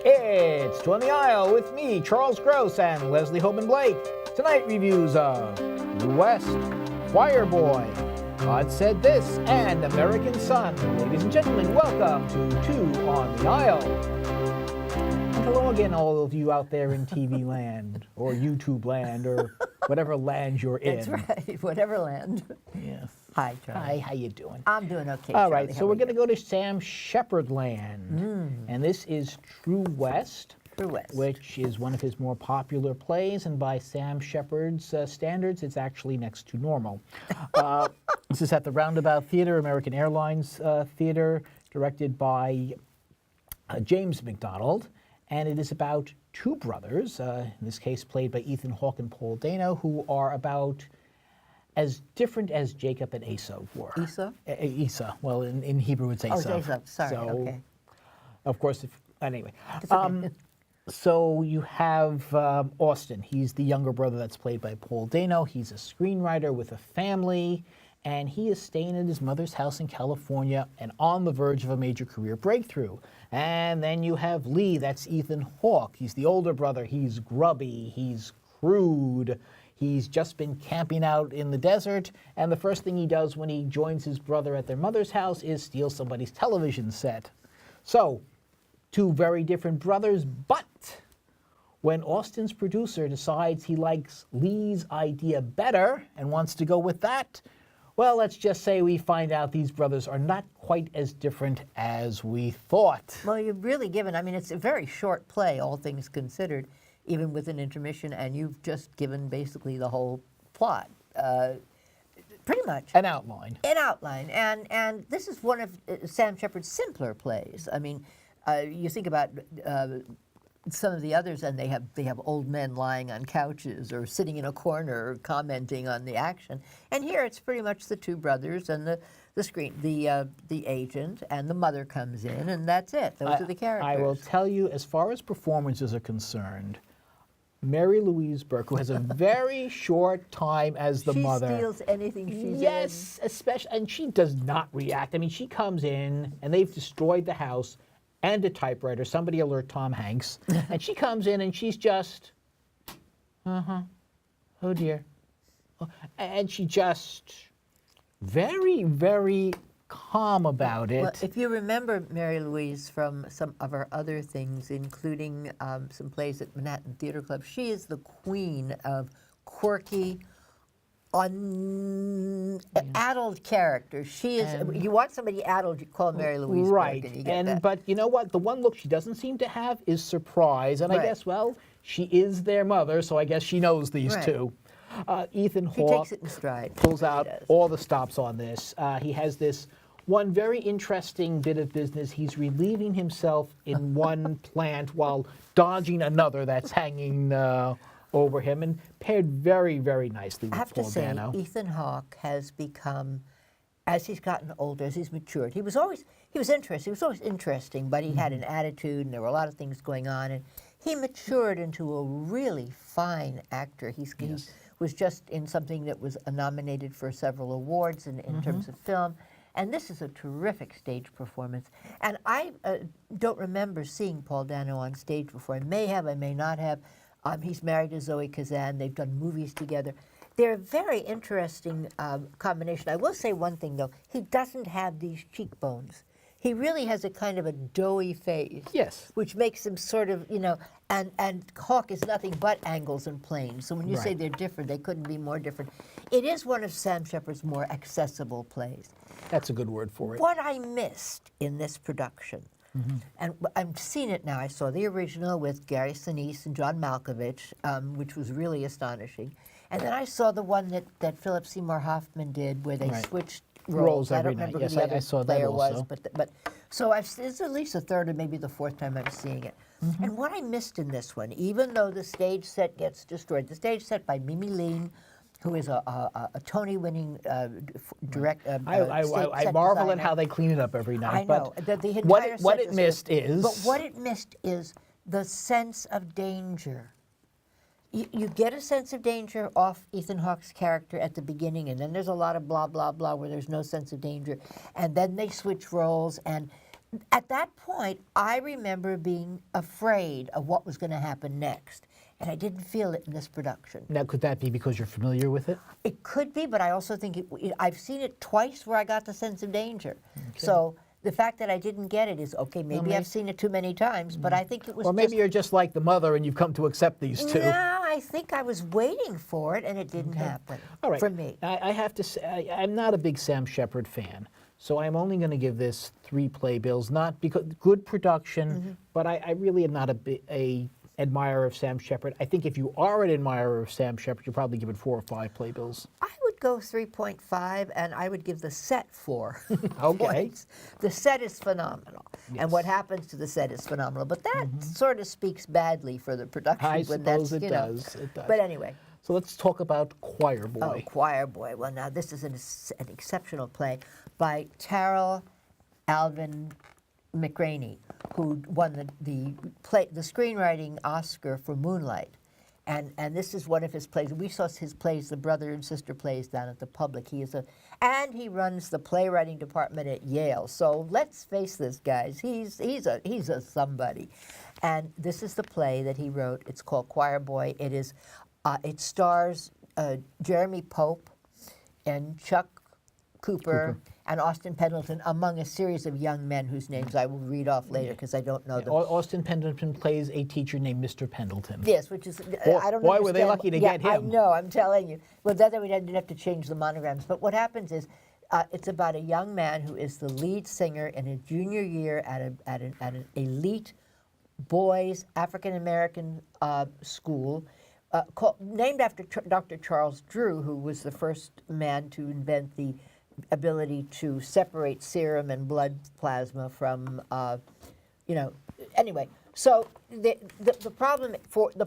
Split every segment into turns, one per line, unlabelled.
It's Two on the Aisle with me, Charles Gross, and Leslie Hoban Blake. Tonight reviews of West, Choir Boy, God Said This, and American Son. Ladies and gentlemen, welcome to Two on the Aisle. And hello again, all of you out there in TV land, or YouTube land, or whatever land you're in.
That's right, whatever land.
Yes.
Hi, Charlie.
Hi, how you doing?
I'm doing okay,
All
Charlie.
right,
How
so
are
we're going to
you?
go to Sam Shepard land. And this is True West.
True West.
Which is one of his more popular plays, and by Sam Shepard's standards, it's actually next to normal. This is at the Roundabout Theater, American Airlines Theater, directed by James McDonald, and it is about two brothers, in this case played by Ethan Hawke and Paul Dano, who are about as different as Jacob and Esau were.
Esau?
Esau. Well, in Hebrew it's Esau.
Oh, Esau. Sorry,
So,
okay.
of course, anyway.
It's okay.
So you have Austin. He's the younger brother that's played by Paul Dano. He's a screenwriter with a family, and he is staying at his mother's house in California and on the verge of a major career breakthrough. And then you have Lee, that's Ethan Hawke. He's the older brother. He's grubby, he's crude, he's just been camping out in the desert, and the first thing he does when he joins his brother at their mother's house is steal somebody's television set. So, two very different brothers, but when Austin's producer decides he likes Lee's idea better and wants to go with that, well, let's just say we find out these brothers are not quite as different as we thought.
Well, you've really given, I mean, it's a very short play, all things considered, even with an intermission, and you've just given basically the whole plot, pretty much.
An outline.
An outline, and this is one of Sam Shepard's simpler plays. I mean, you think about some of the others, and they have old men lying on couches or sitting in a corner commenting on the action. And here it's pretty much the two brothers and the agent, and the mother comes in, and that's it. Those are the characters.
I will tell you, as far as performances are concerned, Mary Louise Burke, who has a very short time as the mother.
She steals anything she's in.
Yes, especially, and she does not react. I mean, she comes in, and they've destroyed the house and a typewriter. Somebody alert Tom Hanks. And she comes in, and she's just, oh dear. And she just very, very calm about it.
Well, if you remember Mary Louise from some of her other things, including some plays at Manhattan Theater Club, she is the queen of quirky, addled characters. She is. You want somebody addled, you call Mary Louise
right.
Burke, and you get that.
But you know what? The one look she doesn't seem to have is surprise. And I
Right.
guess, well, she is their mother, so I guess she knows these
Right.
two. Ethan
She
Hawke
takes it in stride.
pulls
She
out
does.
all the stops on this. He has this one very interesting bit of business. He's relieving himself in one plant while dodging another that's hanging over him, and paired very, very nicely
I
with
have to
Paul
say,
Dano.
Ethan Hawke has become, as he's gotten older, as he's matured, he was always interesting, but he had an attitude, and there were a lot of things going on, and he matured into a really fine actor. He was just in something that was nominated for several awards in terms of film, and this is a terrific stage performance. And I don't remember seeing Paul Dano on stage before. I may have, I may not have. He's married to Zoe Kazan. They've done movies together. They're a very interesting combination. I will say one thing, though. He doesn't have these cheekbones. He really has a kind of a doughy face.
Yes.
Which makes him sort of, and Hawke is nothing but angles and planes. So when you say
Right.
they're different, they couldn't be more different. It is one of Sam Shepard's more accessible plays.
That's a good word for it.
What I missed in this production, and I've seen it now, I saw the original with Gary Sinise and John Malkovich, which was really astonishing. And then I saw the one that Philip Seymour Hoffman did where they
Right.
switched
Roles
I
every
don't
night.
remember
Yes,
who the
I
other
saw that
player
also.
was, but so it's at least the third or maybe the fourth time I'm seeing it. And what I missed in this one, even though the stage set gets destroyed, the stage set by Mimi Lean, who is a Tony-winning director.
I marvel at how they clean it up every night.
I know.
But
the entire
what
set
it missed is...
But what it missed is the sense of danger. You get a sense of danger off Ethan Hawke's character at the beginning, and then there's a lot of blah, blah, blah, where there's no sense of danger. And then they switch roles, and at that point, I remember being afraid of what was going to happen next. And I didn't feel it in this production.
Now, could that be because you're familiar with it?
It could be, but I also think I've seen it twice where I got the sense of danger. So the fact that I didn't get it is, okay, maybe I've seen it too many times, but I think it was
Or maybe you're just like the mother and you've come to accept these two.
No, I think I was waiting for it and it didn't happen
All right.
for me.
I have to say, I'm not a big Sam Shepard fan, so I'm only going to give this 3 playbills, not because good production, but I really am not a admirer of Sam Shepard. I think if you are an admirer of Sam Shepard, you probably give it 4 or 5 playbills.
I would go 3.5, and I would give the set 4
Okay.
points. The set is phenomenal,
Yes.
and what happens to the set is phenomenal. But that sort of speaks badly for the production.
I
when
suppose
that's,
it
you know.
does. It does.
But anyway.
So let's talk about Choir Boy.
Oh, Choir Boy. Well, now this is an exceptional play by Terrell Alvin McRaney, who won the screenwriting Oscar for Moonlight. And this is one of his plays. We saw his plays, the brother and sister plays, down at the Public. And he runs the playwriting department at Yale. So let's face this, guys. He's a somebody. And this is the play that he wrote. It's called Choir Boy. It stars Jeremy Pope and Chuck Cooper and Austin Pendleton, among a series of young men whose names I will read off later because I don't know them.
Austin Pendleton plays a teacher named Mr. Pendleton.
Yes, which is, I don't
Boy, were they
understand-
lucky to
yeah,
get him.
I know, I'm telling you. Well, then we didn't have to change the monograms. But what happens is, it's about a young man who is the lead singer in a junior year at an elite boys African-American school named after Dr. Charles Drew, who was the first man to invent the ability to separate serum and blood plasma from, anyway. So the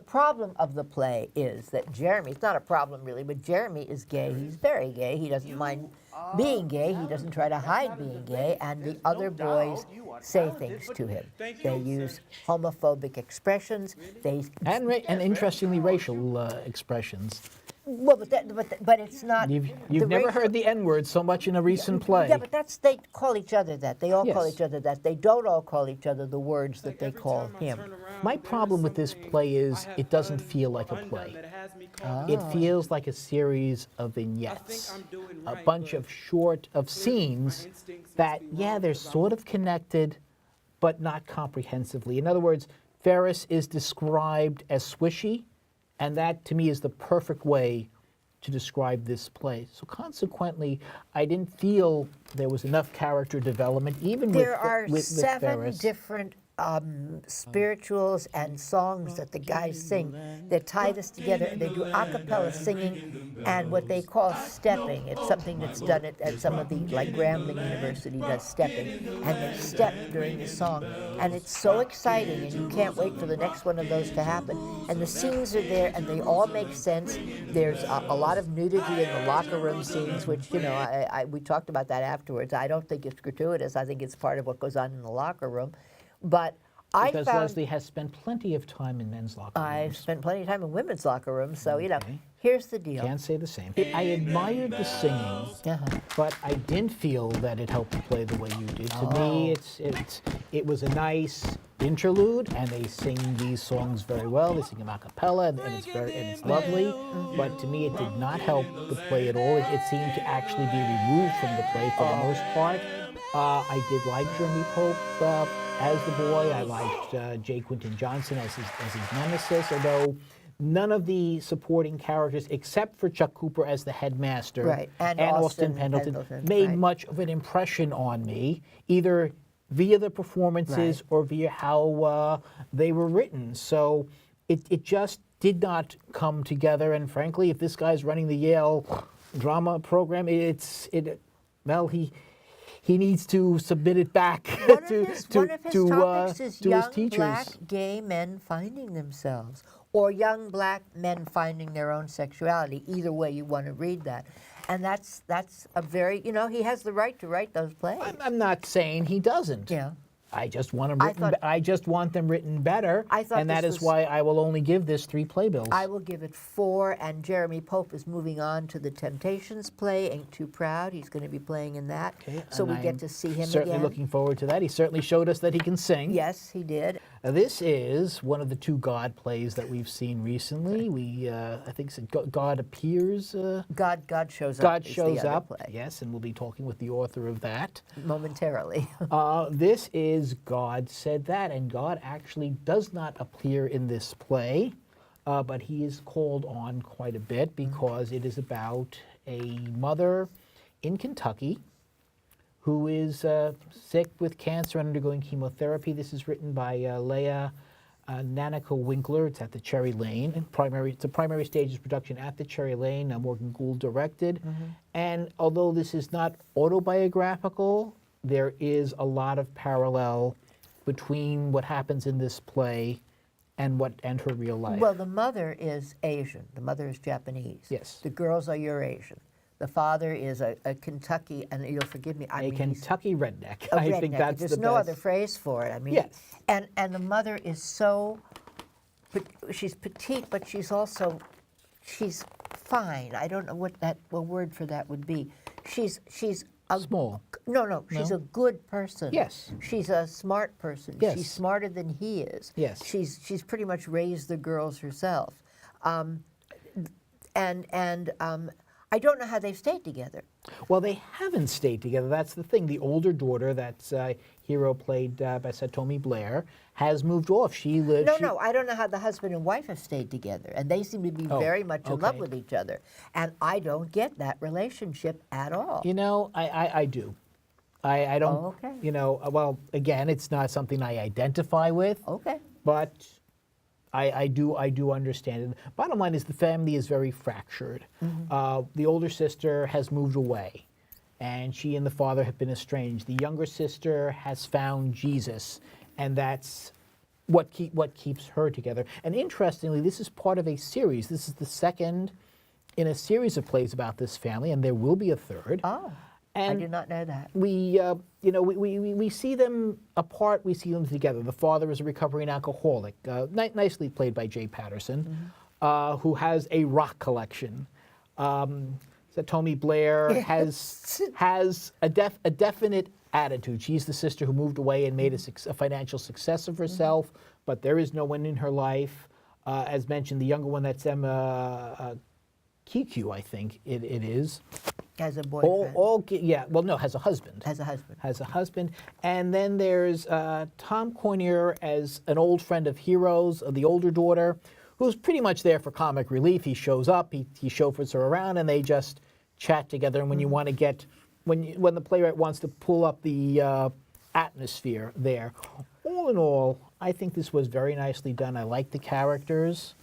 problem of the play is that Jeremy, it's not a problem really, but Jeremy is gay. He's very gay. He doesn't mind being gay. He doesn't try to hide being gay. And the other boys say things to him. They use homophobic expressions.
And interestingly, racial expressions.
Well, but it's not.
You've never heard the N-word so much in a recent play.
Yeah, but they call each other that. They all call
Yes.
each other that. They don't all call each other the words that they call him.
My problem with this play is it doesn't feel like a play. It feels like a series of vignettes, a bunch of scenes that, they're sort of connected, but not comprehensively. In other words, Ferris is described as swishy, and that, to me, is the perfect way to describe this play. So consequently, I didn't feel there was enough character development, even
There are
with
7
Ferris.
different spirituals and songs that the guys sing that tie this together. And they do a cappella singing and what they call stepping. It's something that's done at some of the, like Grambling University does stepping. And they step during the song. And it's so exciting, and you can't wait for the next one of those to happen. And the scenes are there, and they all make sense. There's a lot of nudity in the locker room scenes, which, we talked about that afterwards. I don't think it's gratuitous. I think it's part of what goes on in the locker room. But
Because Leslie has spent plenty of time in men's locker rooms.
I've spent plenty of time in women's locker rooms, so,
Okay.
here's the deal.
Can't say the same. I admired the singing, but I didn't feel that it helped the play the way you did. To me, it was a nice interlude, and they sing these songs very well. They sing them a cappella, and it's lovely. But to me, it did not help the play at all. It seemed to actually be removed from the play for the most part. I did like Jeremy Pope as the boy. I liked J. Quinton Johnson as his nemesis, although none of the supporting characters, except for Chuck Cooper as the headmaster,
Right, and
Austin
Austin
Pendleton,
Pendleton,
made
right.
much of an impression on me, either via the performances
Right.
or via how they were written. So it just did not come together. And frankly, if this guy's running the Yale drama program, he needs to submit it back
One
to
of his topics is
to
young
his teachers.
black gay men finding themselves, or young black men finding their own sexuality. Either way you want to read that. And that's a very, he has the right to write those plays.
I'm not saying he doesn't.
Yeah.
I just want them
I
written.
thought-
I just want them written better,
I thought
and that
this
is
was-
why I will only give this 3 playbills.
I will give it 4, and Jeremy Pope is moving on to the Temptations play, Ain't Too Proud. He's going to be playing in that,
Okay,
so
and
we
I
get
am
to see him
certainly
again.
looking forward to that. He certainly showed us that he can sing.
Yes, he did.
This is one of the 2 God plays that we've seen recently. I think it's God Appears.
God shows up.
God
is
shows
the other
up.
play,
Yes, and we'll be talking with the author of that.
momentarily.
This is God Said That, and God actually does not appear in this play, but he is called on quite a bit because it is about a mother in Kentucky who is sick with cancer and undergoing chemotherapy. This is written by Leah Nanica Winkler. It's at the Cherry Lane. It's a primary stages production at the Cherry Lane. Morgan Gould directed. And although this is not autobiographical, there is a lot of parallel between what happens in this play and her real life.
Well, the mother is Asian. The mother is Japanese.
Yes.
The girls are Eurasian. The father is a Kentucky, and you'll forgive me. I
a
mean, he's
Kentucky redneck.
a
I think
redneck.
that's
There's
the
no
best.
other phrase for it. I mean,
Yes.
And the mother is so, she's petite, but she's also, she's fine. I don't know what a word for that would be. She's a
Small.
No, she's
No?
a good person.
Yes.
She's a smart person.
Yes.
She's smarter than he is.
Yes.
She's pretty much raised the girls herself, and I don't know how they've stayed together.
Well, they haven't stayed together. That's the thing. The older daughter, that's hero played by Satomi Blair, has moved off. She lives.
No, I don't know how the husband and wife have stayed together, and they seem to be very much in love
okay.
with each other, and I don't get that relationship at all.
You know, I do. I don't.
Oh, okay.
You know, well, again, it's not something I identify with,
Okay.
but I do understand it. Bottom line is the family is very fractured. The older sister has moved away, and she and the father have been estranged. The younger sister has found Jesus, and that's what keeps her together. And interestingly, this is part of a series. This is the second in a series of plays about this family, and there will be a third.
Oh,
And
I did not know that.
we see them apart, we see them together. The father is a recovering alcoholic, nicely played by Jay Patterson, who has a rock collection. Satomi Blair has a definite attitude. She's the sister who moved away and made a financial success of herself, but there is no one in her life. As mentioned, the younger one, that's Emma Kiku, I think it is.
Has a boyfriend.
Has a husband.
Has a husband.
Has a husband. And then there's Tom Cournier as an old friend of Heroes, of the older daughter, who's pretty much there for comic relief. He shows up, he chauffeurs her around, and they just chat together. And when you want to get, when the playwright wants to pull up the atmosphere there. All in all, I think this was very nicely done. I like the characters.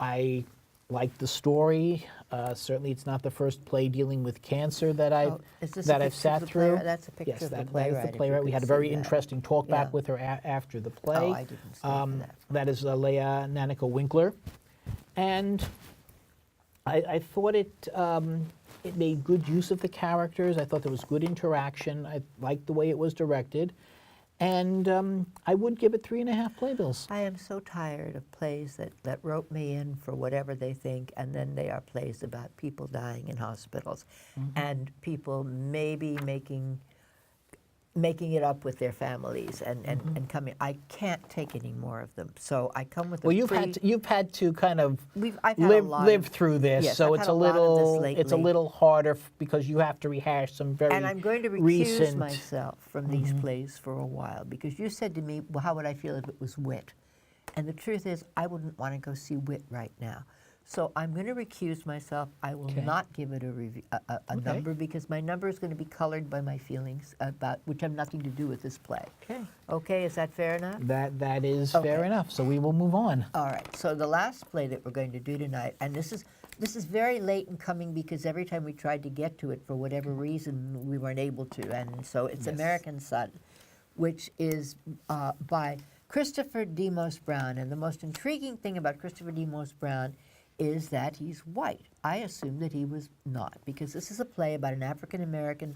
I like the story. Certainly, it's not the first play dealing with cancer that I've sat through.
That's a picture
Yes,
of the
that
playwright.
is the
if
playwright.
you
We
could
had a very
see that.
interesting talk back
Yeah.
with her after the play.
Oh, I didn't stay for that.
That is Leah Nanica Winkler, and I thought it made good use of the characters. I thought there was good interaction. I liked the way it was directed. And I would give it 3.5 playbills.
I am so tired of plays that rope me in for whatever they think, and then they are plays about people dying in hospitals, and people maybe making it up with their families and coming. I can't take any more of them. So I come with
Well, you've had to kind of
I've had a lot
live
of-
through this,
yes,
so
I've
it's
had
a
a lot of
little
this
it's a
lately.
little harder because you have to rehash some very
And I'm going to recuse
recent.
myself from these plays for a while, because you said to me, well, how would I feel if it was Wit? And the truth is, I wouldn't want to go see Wit right now. So I'm going to recuse myself. I will
Okay.
not give it a number, because my number is going to be colored by my feelings about, which have nothing to do with this play.
Okay.
Okay, is that fair enough?
That is fair
Okay.
enough. So we will move on.
All right. So the last play that we're going to do tonight, and this is very late in coming, because every time we tried to get to it, for whatever reason, we weren't able to. And so it's
Yes.
American Son, which is by Christopher Demos Brown. And the most intriguing thing about Christopher Demos Brown is that he's white. I assumed that he was not, because this is a play about an African-American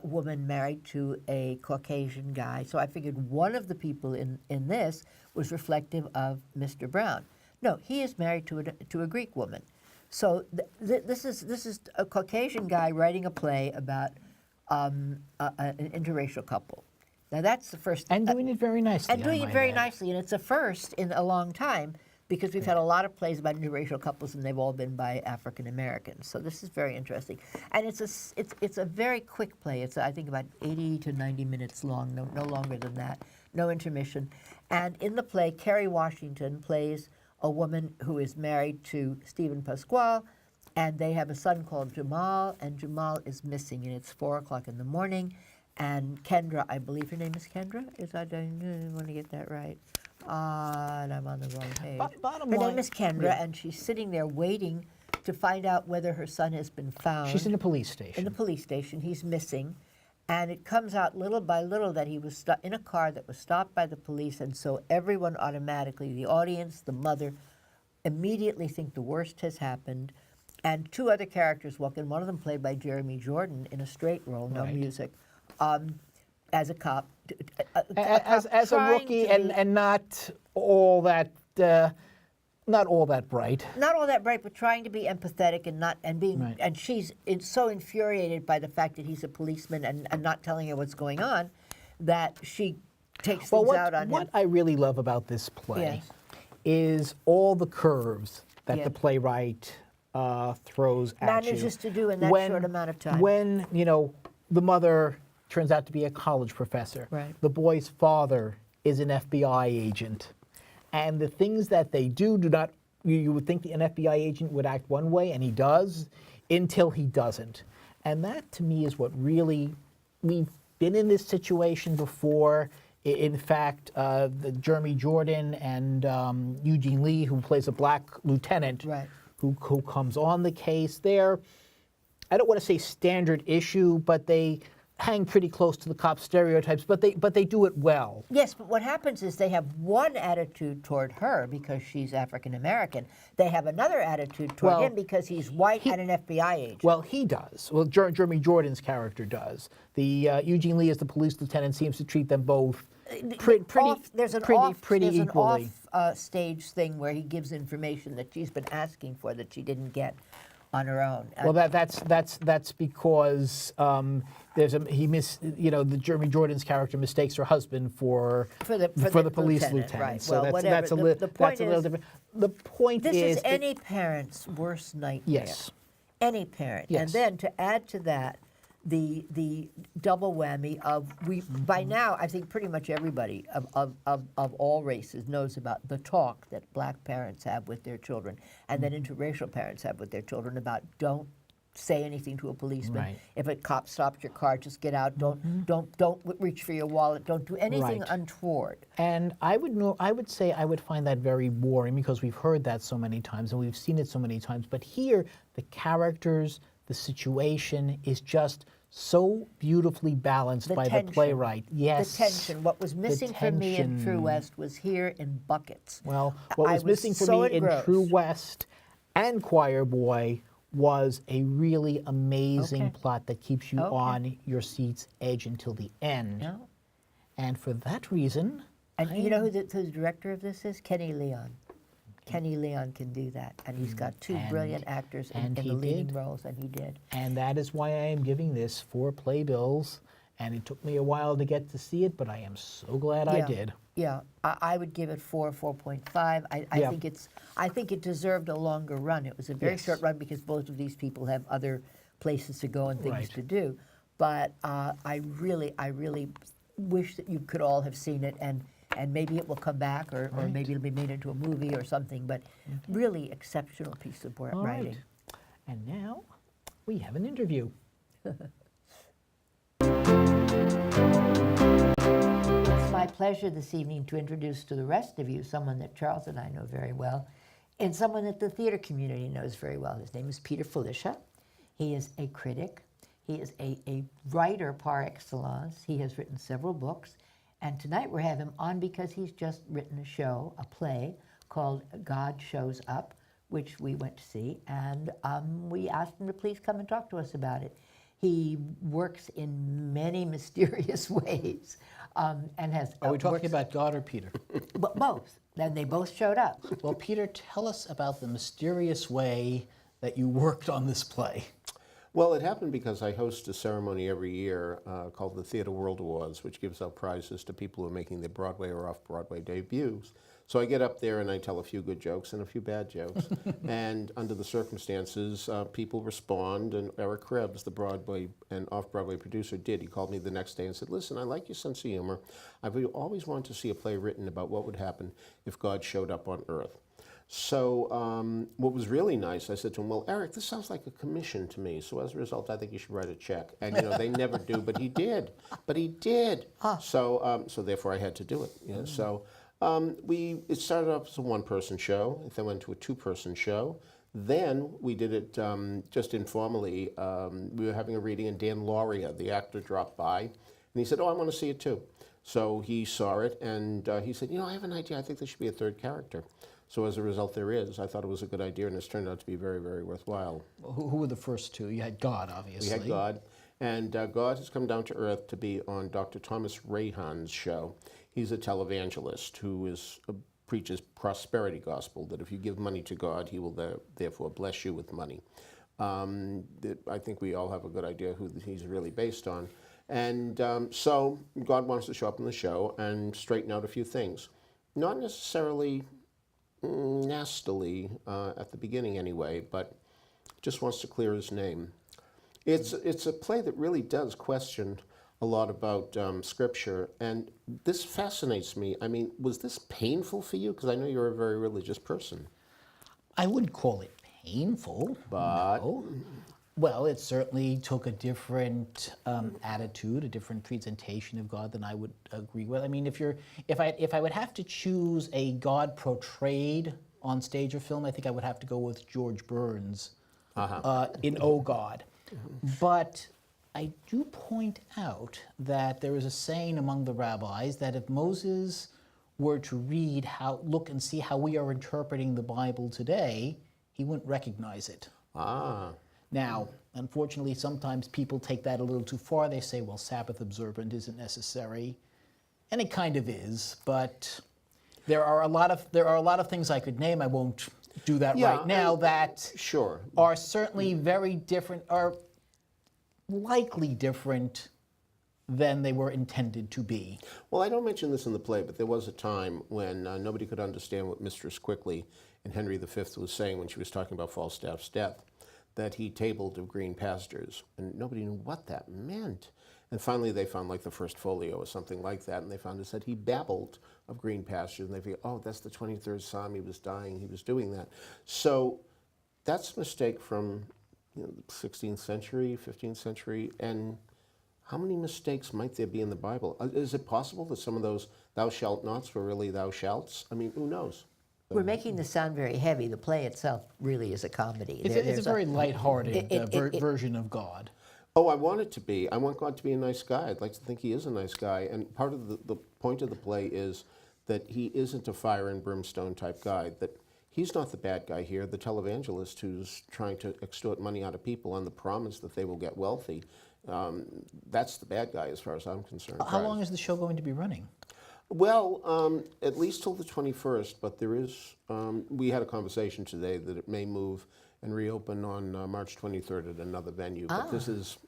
woman married to a Caucasian guy. So I figured one of the people in this was reflective of Mr. Brown. No, he is married to a Greek woman. So this is a Caucasian guy writing a play about an interracial couple. Now that's the first.
And doing it very nicely.
And doing it very nicely, and it's a first in a long time because we've had a lot of plays about interracial couples, and they've all been by African Americans. So this is very interesting, and it's a very quick play. It's I think about 80 to 90 minutes long, no longer than that, no intermission. And in the play, Kerry Washington plays a woman who is married to Stephen Pasquale, and they have a son called Jamal, and Jamal is missing, and it's 4 o'clock in the morning. And Kendra, I believe her name is Kendra. I want to get that right. And I'm on the wrong page.
Bottom
her
line,
name is Kendra, and she's sitting there waiting to find out whether her son has been found.
She's in the police station.
In the police station. He's missing. And it comes out little by little that he was in a car that was stopped by the police, and so everyone automatically, the audience, the mother, immediately think the worst has happened. And two other characters walk in, one of them played by Jeremy Jordan in a straight role, no music. As a cop,
as a rookie, and not all that bright.
Not all that bright, but trying to be empathetic and she's so infuriated by the fact that he's a policeman and not telling her what's going on that she takes things out on him.
What I really love about this play is all the curves that the playwright throws at you.
Manages to do in that short amount of time.
When the mother turns out to be a college professor.
Right.
The boy's father is an FBI agent. And the things that they do not, you would think an FBI agent would act one way, and he does, until he doesn't. And that, to me, is what really, we've been in this situation before. In fact, the Jeremy Jordan and Eugene Lee, who plays a black lieutenant, who comes on the case there, I don't want to say standard issue, but they hang pretty close to the cop stereotypes, but they do it well.
Yes, but what happens is they have one attitude toward her because she's African American. They have another attitude toward him because he's white and an FBI agent.
Well, he does. Well, Jeremy Jordan's character does. The Eugene Lee as the police lieutenant seems to treat them both pretty equally.
Stage thing where he gives information that she's been asking for that she didn't get on her own.
Well, that's because the Jeremy Jordan's character mistakes her husband for the police lieutenant.
Right.
So
well,
that's a little different. The point
this is any parent's worst nightmare.
Yes.
Any parent.
Yes.
And then to add to that, the double whammy of by now I think pretty much everybody of all races knows about the talk that black parents have with their children and that interracial parents have with their children about don't say anything to a policeman.
Right.
If a cop stops your car, just get out. Don't reach for your wallet. Don't do anything untoward.
And I would say I would find that very boring because we've heard that so many times and we've seen it so many times. But here, the characters, the situation is just so beautifully balanced by the playwright. Yes.
The tension. What was missing for me in True West was here in buckets.
Well, what was missing for me in True West and Choir Boy was a really amazing plot that keeps you on your seat's edge until the end.
Yeah.
And for that reason...
And you know who the director of this is? Kenny Leon. Kenny Leon can do that, and he's got two brilliant actors in the leading roles, and he did. And
that is why I am giving this 4 playbills, and it took me a while to get to see it, but I am so glad I did.
Yeah, I would give it 4.5. I think it deserved a longer run. It was a very short run because both of these people have other places to go and things to do. But I really wish that you could all have seen it, and maybe it will come back, or maybe it'll be made into a movie or something, but really exceptional piece of writing.
Right. And now we have an interview.
It's my pleasure this evening to introduce to the rest of you someone that Charles and I know very well, and someone that the theater community knows very well. His name is Peter Filichia. He is a critic. He is a writer par excellence. He has written several books. And tonight we have him on because he's just written a show, a play, called God Shows Up, which we went to see. And we asked him to please come and talk to us about it. He works in many mysterious ways, and has.
Are we talking
works-
about God or Peter?
both? And they both showed up.
Well, Peter, tell us about the mysterious way that you worked on this play.
Well, it happened because I host a ceremony every year called the Theatre World Awards, which gives out prizes to people who are making their Broadway or off-Broadway debuts. So I get up there and I tell a few good jokes and a few bad jokes. And under the circumstances, people respond. And Eric Krebs, the Broadway and off-Broadway producer, did. He called me the next day and said, listen, I like your sense of humor. I've always wanted to see a play written about what would happen if God showed up on Earth. So what was really nice, I said to him, well, Eric, this sounds like a commission to me. So as a result, I think you should write a check. And, you know, they never do, but he did. But he did. So therefore, I had to do it. You know? So it started off as a one-person show. It then went to a two-person show. Then we did it just informally. We were having a reading, and Dan Lauria, the actor, dropped by. And he said, oh, I want to see it, too. So he saw it, and he said, you know, I have an idea. I think there should be a third character. So as a result, there is. I thought it was a good idea, and it's turned out to be very, very worthwhile.
Who were the first two? You had God, obviously.
We had God, and God has come down to earth to be on Dr. Thomas Rahan's show. He's a televangelist who preaches prosperity gospel, that if you give money to God, he will therefore bless you with money. I think we all have a good idea who he's really based on. And so God wants to show up in the show and straighten out a few things. Not necessarily nastily at the beginning anyway, but just wants to clear his name. It's a play that really does question a lot about Scripture, and this fascinates me. I mean, was this painful for you? Because I know you're a very religious person.
I wouldn't call it painful,
But
no. Well, it certainly took a different attitude, a different presentation of God than I would agree with. I mean, if I would have to choose a God portrayed on stage or film, I think I would have to go with George Burns in Oh God. But I do point out that there is a saying among the rabbis that if Moses were to look and see how we are interpreting the Bible today, he wouldn't recognize it. Now, unfortunately, sometimes people take that a little too far. They say, well, Sabbath observance isn't necessary. And it kind of is, but there are a lot of things I could name. I won't do that right now that
sure.
are certainly very different, are likely different than they were intended to be.
Well, I don't mention this in the play, but there was a time when nobody could understand what Mistress Quickly in Henry V was saying when she was talking about Falstaff's death, that he tabled of green pastures, and nobody knew what that meant. And finally they found like the first folio or something like that, and they found it said he babbled of green pastures, and they figured, oh, that's the 23rd Psalm, he was dying, he was doing that. So that's a mistake from the 16th century, 15th century, and how many mistakes might there be in the Bible? Is it possible that some of those thou shalt nots were really thou shalts? I mean, who knows?
We're making this sound very heavy. The play itself really is a comedy.
It's a very lighthearted version of God.
Oh, I want it to be. I want God to be a nice guy. I'd like to think he is a nice guy. And part of the point of the play is that he isn't a fire and brimstone type guy, that he's not the bad guy here, the televangelist who's trying to extort money out of people on the promise that they will get wealthy. That's the bad guy as far as I'm concerned.
How long is the show going to be running?
Well, at least till the 21st, but there is, we had a conversation today that it may move and reopen on March 23rd at another venue. But this is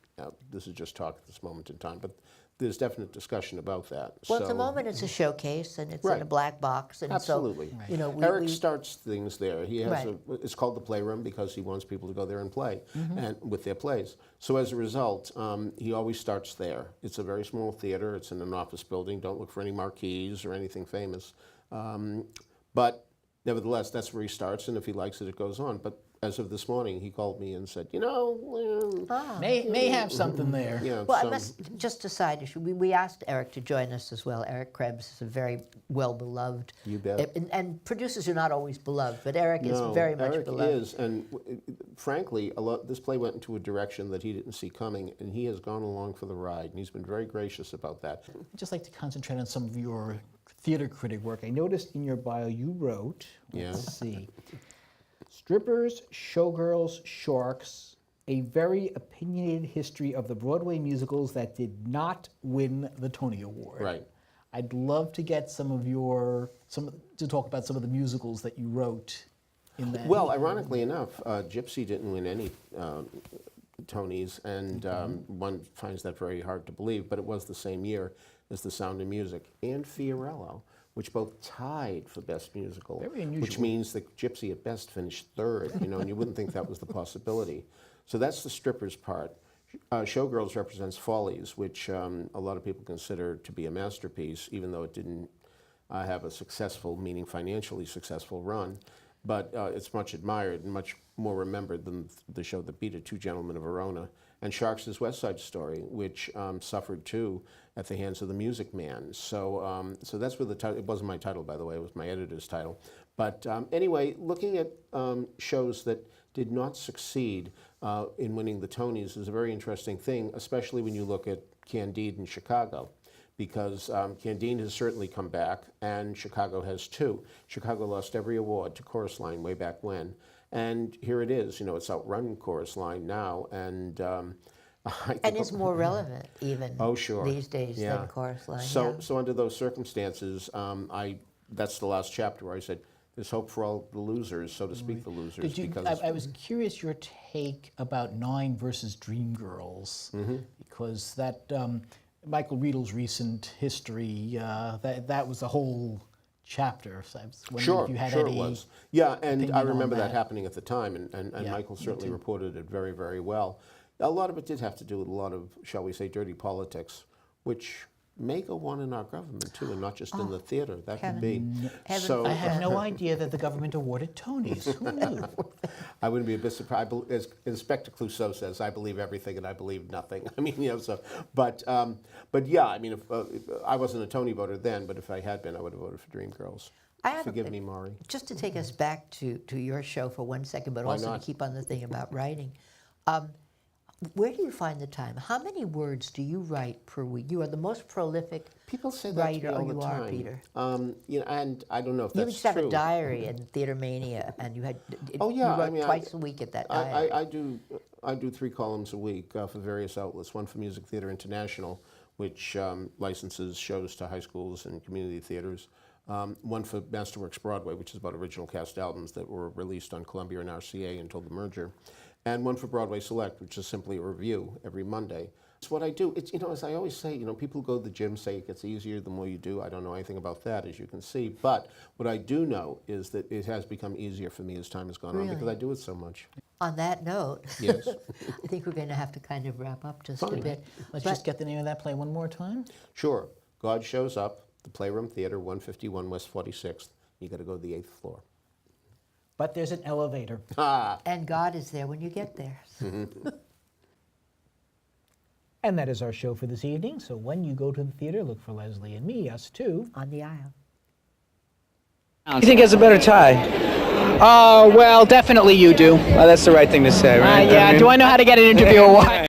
just talk at this moment in time. But there's definite discussion about that.
Well, at the moment it's a showcase, and it's in a
Right.
black box. And
Absolutely.
So, you know,
Eric starts things there. He has
Right.
it's called the Playroom because he wants people to go there and play and with their plays. So as a result, he always starts there. It's a very small theater. It's in an office building. Don't look for any marquees or anything famous. But nevertheless, that's where he starts, and if he likes it, it goes on. But as of this morning, he called me and said,
May have something there.
Well, I must, just a side issue, we asked Eric to join us as well. Eric Krebs is a very well-beloved.
You bet.
And producers are not always beloved, but Eric is very much
Eric
beloved.
is, and frankly, this play went into a direction that he didn't see coming, and he has gone along for the ride, and he's been very gracious about that.
I'd just like to concentrate on some of your theater critic work. I noticed in your bio you wrote, let's see, strippers, showgirls, sharks, A Very Opinionated History of the Broadway Musicals That Did Not Win the Tony Award.
Right.
I'd love to get to talk about some of the musicals that you wrote in that.
Well, ironically enough, Gypsy didn't win any Tonys, and one finds that very hard to believe, but it was the same year as The Sound of Music and Fiorello, which both tied for Best Musical,
Very unusual.
which means that Gypsy at best finished third, and you wouldn't think that was the possibility. So that's the strippers part. Showgirls represents Follies, which a lot of people consider to be a masterpiece, even though it didn't have a successful, meaning financially successful run. But it's much admired and much more remembered than the show that beat it, Two Gentlemen of Verona. And Sharks' West Side Story, which suffered too at the hands of the Music Man. So, so that's where the title, it wasn't my title, by the way, it was my editor's title. But anyway, looking at shows that did not succeed in winning the Tonys is a very interesting thing, especially when you look at Candide in Chicago, because Candide has certainly come back, and Chicago has too. Chicago lost every award to Chorus Line way back when, and here it is. It's outrun Chorus Line now, and I think
it's more relevant even these days than Chorus Line.
So under those circumstances, that's the last chapter where I said, there's hope for all the losers, so to speak, the losers.
I was curious your take about Nine versus Dreamgirls, because that Michael Riedel's recent history, that was a whole chapter. So I was wondering if you had any
it was. Yeah, and I remember
on
that happening at the time, and
Yeah,
Michael
me
certainly
too.
reported it very, very well. A lot of it did have to do with a lot of, shall we say, dirty politics, which may go on in our government too, and not just in the theater. That could be. So
I had no idea that the government awarded Tonys. Who knew?
I wouldn't be a bit surprised. As Inspector Clouseau says, I believe everything and I believe nothing. I mean, but yeah, I mean, if I wasn't a Tony voter then, but if I had been, I would have voted for Dreamgirls. Forgive me, Maury.
Just to take us back to your show for 1 second, but also to keep on the thing about writing. Where do you find the time? How many words do you write per week? You are the most prolific
People say that
writer,
to me all
you
the
are,
time.
Peter.
And I don't know if
You
that's
used to have
true.
a diary in Theater Mania, and you had
Oh yeah,
you wrote
I mean,
twice a week at that diary.
I do 3 columns a week for various outlets. One for Music Theater International, which licenses shows to high schools and community theaters. One for Masterworks Broadway, which is about original cast albums that were released on Columbia and RCA until the merger. And one for Broadway Select, which is simply a review every Monday. It's what I do. It's, as I always say, people who go to the gym say it gets easier the more you do. I don't know anything about that, as you can see. But what I do know is that it has become easier for me as time has gone on because I do it so much.
On that note,
Yes.
I think we're going to have to kind of wrap up just a
Fine.
bit.
Let's
But
just get the name of that play one more time.
Sure. God Shows Up, the Playroom Theater, 151 West 46th. You got to go to the 8th floor.
But there's an elevator.
And God is there when you get there.
And that is our show for this evening. So when you go to the theater, look for Leslie and me, us too.
On the aisle.
You think has a better tie?
Well, definitely you do.
Well, that's the right thing to say, right?
Yeah, do I know how to get an interview or what?